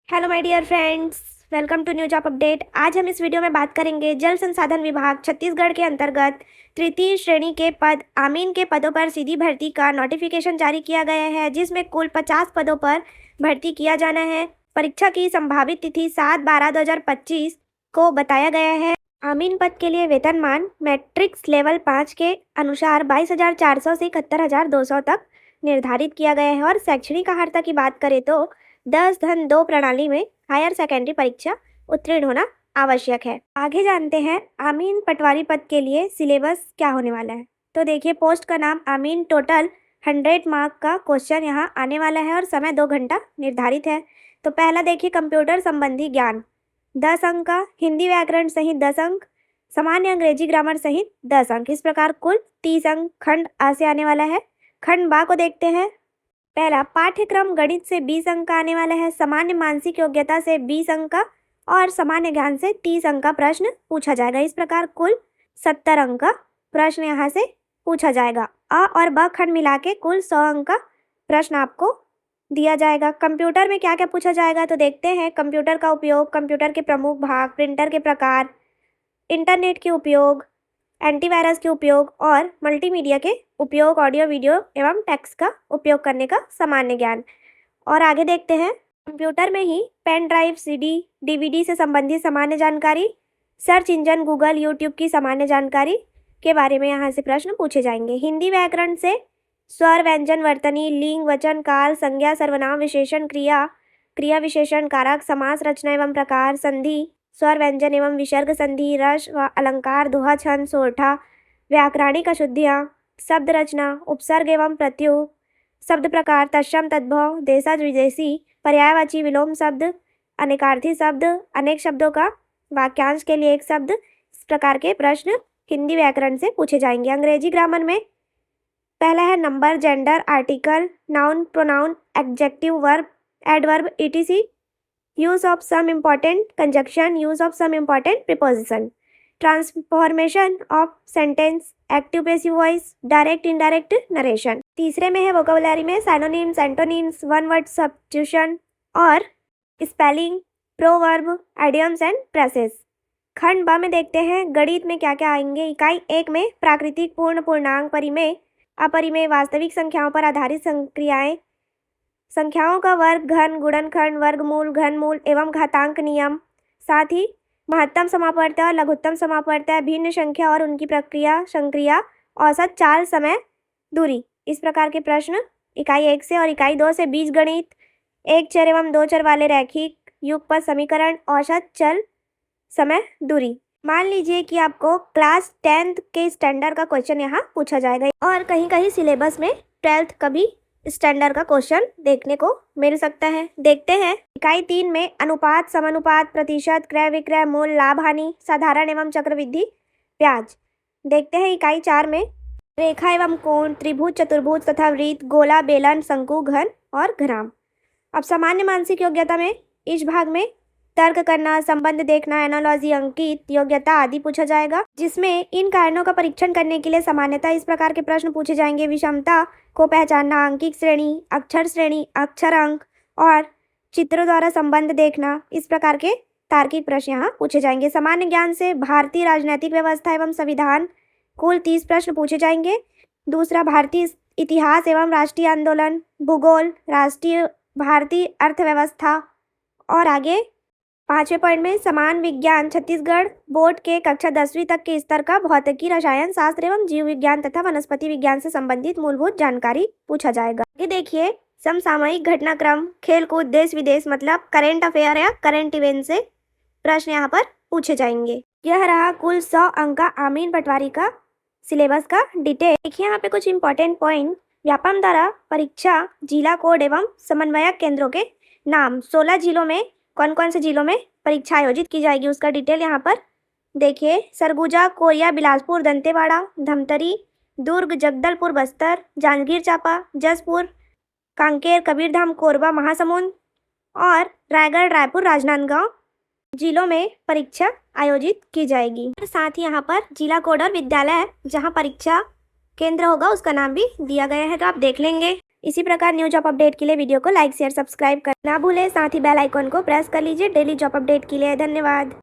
Hello my dear friends, welcome to new job update. आज हम इस वीडियो में बात करेंगे जल संसाधन विभाग छत्तीसगढ़ के अंतर्गत तृतीय श्रेणी के पद आमीन के पदों पर सीधी भर्ती का नोटिफिकेशन जारी किया गया है, जिसमें कुल 50 पदों पर भर्ती किया जाना है। परीक्षा की संभावित तिथि 7/12/2025 को बताया गया है। आमीन पद के लिए वेतनमान मैट्रिक्स लेवल 5 के अनुसार 22,400 से 71,200 तक निर्धारित किया गया है। और शैक्षणिक अर्हता की बात करें तो 10-2 प्रणाली में हायर सेकेंडरी परीक्षा उत्तीर्ण होना आवश्यक है। आगे जानते हैं आमीन पटवारी पद के लिए सिलेबस क्या होने वाला है। तो देखिए, पोस्ट का नाम आमीन, टोटल 100 मार्क का क्वेश्चन यहाँ आने वाला है और समय 2 घंटा निर्धारित है। तो पहला देखिए, कंप्यूटर संबंधी ज्ञान 10 अंक का, हिंदी व्याकरण सहित 10 अंक, सामान्य अंग्रेजी ग्रामर सहित 10 अंक। इस प्रकार कुल 30 अंक खंड आ से आने वाला है। खंड बा को देखते हैं। पहला, पाठ्यक्रम गणित से 20 अंक का आने वाला है, सामान्य मानसिक योग्यता से 20 अंक का और सामान्य ज्ञान से 30 अंक का प्रश्न पूछा जाएगा। इस प्रकार कुल 70 अंक का प्रश्न यहाँ से पूछा जाएगा। अ और ब खंड मिला के कुल 100 अंक का प्रश्न आपको दिया जाएगा। कंप्यूटर में क्या क्या पूछा जाएगा तो देखते हैं। कंप्यूटर का उपयोग, कंप्यूटर के प्रमुख भाग, प्रिंटर के प्रकार, इंटरनेट के उपयोग, एंटीवायरस के उपयोग और मल्टीमीडिया के उपयोग, ऑडियो वीडियो एवं टेक्स्ट का उपयोग करने का सामान्य ज्ञान। और आगे देखते हैं, कंप्यूटर में ही पेन ड्राइव, सीडी, डीवीडी से संबंधित सामान्य जानकारी, सर्च इंजन गूगल, यूट्यूब की सामान्य जानकारी के बारे में यहाँ से प्रश्न पूछे जाएंगे। हिंदी व्याकरण से स्वर, व्यंजन, वर्तनी, लिंग, वचन, काल, संज्ञा, सर्वनाम, विशेषण, क्रिया, क्रिया विशेषण, कारक, समास रचना एवं प्रकार, संधि, स्वर, व्यंजन एवं विसर्ग, संधि, रस व अलंकार, दोहा, छंद, सोरठा, व्याकरणिक अशुद्धियाँ, शब्द रचना, उपसर्ग एवं प्रत्युह, शब्द प्रकार, तत्सम, तद्भव, देशज विदेशी, पर्यायवाची, विलोम शब्द, अनेकार्थी शब्द, अनेक शब्दों का वाक्यांश के लिए एक शब्द, इस प्रकार के प्रश्न हिंदी व्याकरण से पूछे जाएंगे। अंग्रेजी ग्रामर में पहला है number, gender, article, noun, pronoun, adjective, verb, adverb, etc. use of some important conjunction, use of some important preposition, transformation of sentence, active passive voice, direct indirect narration। तीसरे में है वोकेबुलरी में synonyms, antonyms, one word substitution और spelling, proverb, idioms and phrases. खंड ब में देखते हैं गणित में क्या क्या आएंगे। इकाई 1 में प्राकृतिक, पूर्ण, पूर्णांक, परिमेय, अपरिमेय, वास्तविक संख्याओं पर आधारित संक्रियाएं, संख्याओं का वर्ग, घन, गुणनखंड, वर्गमूल, घनमूल एवं घातांक नियम, साथ ही महत्तम समापवर्तय और लघुत्तम समापवर्तय, भिन्न संख्या और उनकी प्रक्रिया, संक्रिया, औसत, चाल, समय, दूरी। इस प्रकार के प्रश्न इकाई 1 से। और इकाई 2 से बीजगणित, एक चर एवं दो चर वाले रैखिक, युगपत समीकरण, औसत, चल, समय, दूरी। मान लीजिए कि आपको क्लास 10th के स्टैंडर्ड का क्वेश्चन यहाँ पूछा जाएगा और कहीं कहीं सिलेबस में 12th का भी स्टैंडर्ड का क्वेश्चन देखने को मिल सकता है। देखते हैं इकाई 3 में अनुपात, समानुपात, प्रतिशत, क्रय विक्रय, मूल, लाभ हानि, साधारण एवं चक्रवृद्धि ब्याज। देखते हैं इकाई 4 में रेखा एवं कोण, त्रिभुज, चतुर्भुज तथा वृत्त, गोला, बेलन, शंकु, घन और घराम। अब सामान्य मानसिक योग्यता में इस भाग में तर्क करना, संबंध देखना, एनालॉजी, अंकित योग्यता आदि पूछा जाएगा, जिसमें इन कारणों का परीक्षण करने के लिए सामान्यतः इस प्रकार के प्रश्न पूछे जाएंगे। विषमता को पहचानना, अंकित श्रेणी, अक्षर अंक और चित्रों द्वारा संबंध देखना, इस प्रकार के तार्किक प्रश्न यहाँ पूछे जाएंगे। सामान्य ज्ञान से भारतीय राजनीतिक व्यवस्था एवं संविधान, कुल 30 प्रश्न पूछे जाएंगे। दूसरा, भारतीय इतिहास एवं राष्ट्रीय आंदोलन, भूगोल, राष्ट्रीय भारतीय अर्थव्यवस्था। और आगे 5वें पॉइंट में समान विज्ञान, छत्तीसगढ़ बोर्ड के कक्षा 10वीं तक के स्तर का भौतिकी, रसायन शास्त्र एवं जीव विज्ञान तथा वनस्पति विज्ञान से संबंधित मूलभूत जानकारी पूछा जाएगा। ये देखिए, समसामयिक घटनाक्रम, खेल कूद, देश विदेश मतलब करेंट अफेयर या करंट इवेंट से प्रश्न यहाँ पर पूछे जाएंगे। यह रहा कुल 100 अंक का आमीन पटवारी का सिलेबस का डिटेल। देखिए यहाँ पे कुछ इंपॉर्टेंट पॉइंट। व्यापम द्वारा परीक्षा, जिला कोड एवं समन्वयक केंद्रों के नाम, 16 जिलों में कौन कौन से जिलों में परीक्षा आयोजित की जाएगी उसका डिटेल यहाँ पर देखिए। सरगुजा, कोरिया, बिलासपुर, दंतेवाड़ा, धमतरी, दुर्ग, जगदलपुर, बस्तर, जांजगीर चांपा, जसपुर, कांकेर, कबीरधाम, कोरबा, महासमुंद और रायगढ़, रायपुर, राजनांदगांव जिलों में परीक्षा आयोजित की जाएगी। साथ ही यहाँ पर जिला कोड और विद्यालय जहाँ परीक्षा केंद्र होगा उसका नाम भी दिया गया है, तो आप देख लेंगे। इसी प्रकार न्यू जॉब अपडेट के लिए वीडियो को लाइक शेयर सब्सक्राइब करना ना भूलें। साथ ही बेल आइकॉन को प्रेस कर लीजिए डेली जॉब अपडेट के लिए। धन्यवाद।